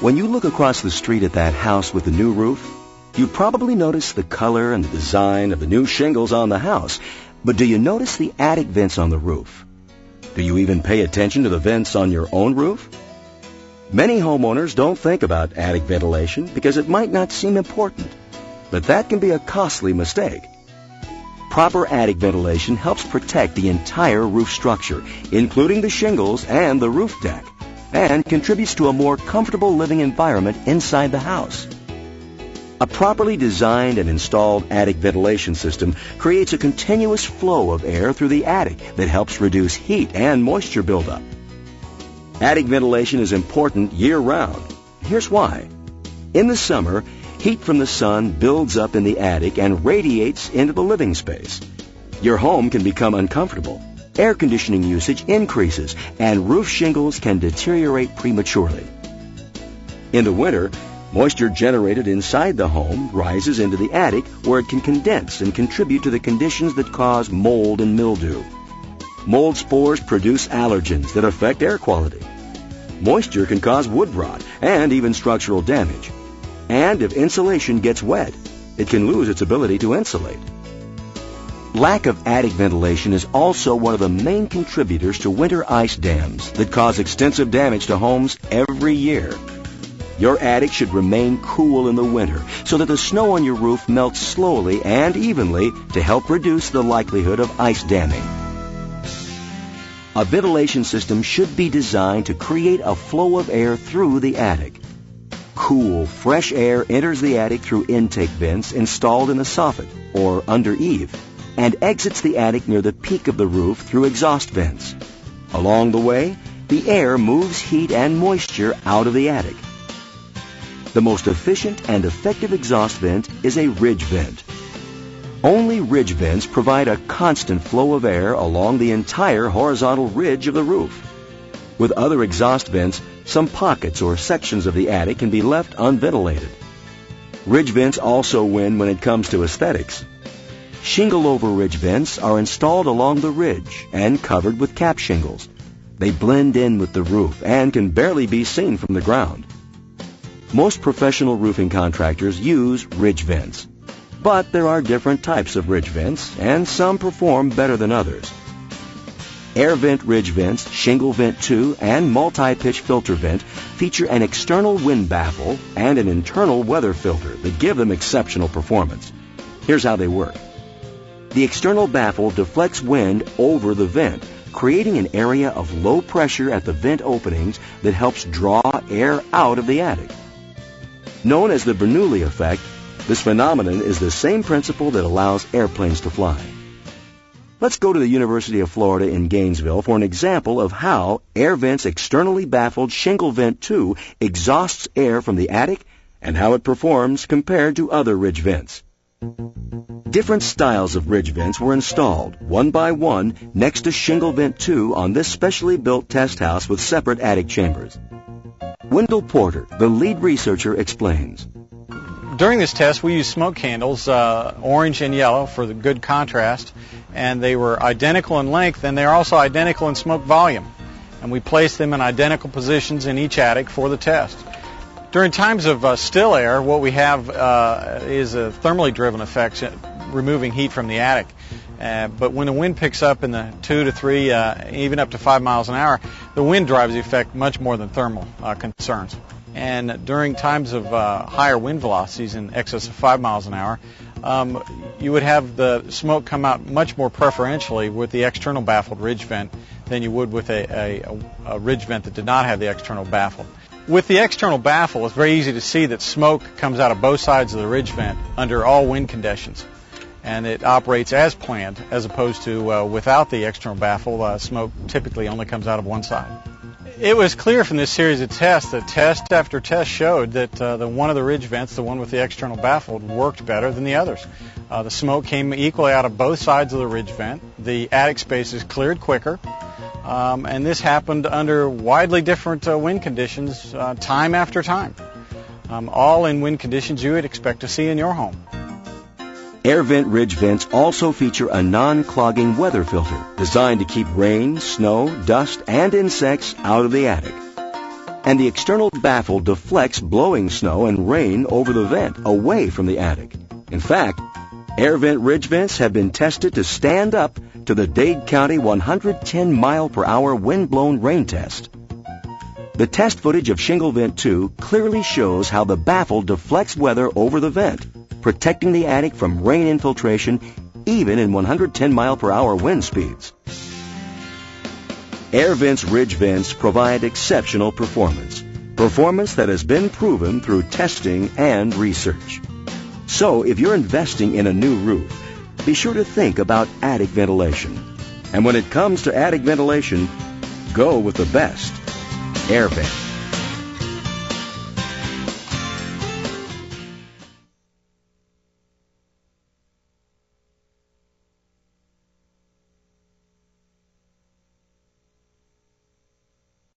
When you look across the street at that house with the new roof, you probably notice the color and the design of the new shingles on the house. But do you notice the attic vents on the roof? Do you even pay attention to the vents on your own roof? Many homeowners don't think about attic ventilation because it might not seem important, but that can be a costly mistake. Proper attic ventilation helps protect the entire roof structure, including the shingles and the roof deck, and contributes to a more comfortable living environment inside the house. A properly designed and installed attic ventilation system creates a continuous flow of air through the attic that helps reduce heat and moisture buildup. Attic ventilation is important year-round. Here's why. In the summer, heat from the sun builds up in the attic and radiates into the living space. Your home can become uncomfortable. Air conditioning usage increases, and roof shingles can deteriorate prematurely. In the winter, moisture generated inside the home rises into the attic where it can condense and contribute to the conditions that cause mold and mildew. Mold spores produce allergens that affect air quality. Moisture can cause wood rot and even structural damage. And if insulation gets wet, it can lose its ability to insulate. Lack of attic ventilation is also one of the main contributors to winter ice dams that cause extensive damage to homes every year. Your attic should remain cool in the winter so that the snow on your roof melts slowly and evenly to help reduce the likelihood of ice damming. A ventilation system should be designed to create a flow of air through the attic. Cool, fresh air enters the attic through intake vents installed in the soffit or under eave, and exits the attic near the peak of the roof through exhaust vents. Along the way, the air moves heat and moisture out of the attic. The most efficient and effective exhaust vent is a ridge vent. Only ridge vents provide a constant flow of air along the entire horizontal ridge of the roof. With other exhaust vents, some pockets or sections of the attic can be left unventilated. Ridge vents also win when it comes to aesthetics. Shingle-over ridge vents are installed along the ridge and covered with cap shingles. They blend in with the roof and can barely be seen from the ground. Most professional roofing contractors use ridge vents, but there are different types of ridge vents, and some perform better than others. Air vent ridge vents, shingle vent 2, and multi-pitch filter vent feature an external wind baffle and an internal weather filter that give them exceptional performance. Here's how they work. The external baffle deflects wind over the vent, creating an area of low pressure at the vent openings that helps draw air out of the attic. Known as the Bernoulli effect, this phenomenon is the same principle that allows airplanes to fly. Let's go to the University of Florida in Gainesville for an example of how air vents externally baffled shingle vent 2 exhausts air from the attic and how it performs compared to other ridge vents. Different styles of ridge vents were installed, one by one, next to shingle vent 2 on this specially built test house with separate attic chambers. Wendell Porter, the lead researcher, explains. During this test, we used smoke candles, orange and yellow, for the good contrast, and they were identical in length, and they're also identical in smoke volume. And we placed them in identical positions in each attic for the test. During times of still air, what we have is a thermally driven effect, removing heat from the attic. But when the wind picks up in the 2 to 3, even up to 5 miles an hour, the wind drives the effect much more than thermal concerns. And during times of higher wind velocities in excess of 5 miles an hour, you would have the smoke come out much more preferentially with the external baffled ridge vent than you would with a ridge vent that did not have the external baffle. With the external baffle, it's very easy to see that smoke comes out of both sides of the ridge vent under all wind conditions. And it operates as planned, as opposed to without the external baffle, smoke typically only comes out of one side. It was clear from this series of tests that test after test showed that the one of the ridge vents, the one with the external baffle, worked better than the others. The smoke came equally out of both sides of the ridge vent. The attic spaces cleared quicker, and this happened under widely different wind conditions time after time, all in wind conditions you would expect to see in your home. Air vent ridge vents also feature a non-clogging weather filter designed to keep rain, snow, dust, and insects out of the attic. and the external baffle deflects blowing snow and rain over the vent, away from the attic. In fact, air vent ridge vents have been tested to stand up to the Dade County 110-mile-per-hour wind-blown rain test. The test footage of Shingle Vent 2 clearly shows how the baffle deflects weather over the vent, protecting the attic from rain infiltration even in 110-mile-per-hour wind speeds. Air vents ridge vents provide exceptional performance that has been proven through testing and research. So if you're investing in a new roof, be sure to think about attic ventilation. And when it comes to attic ventilation, go with the best. Air vent.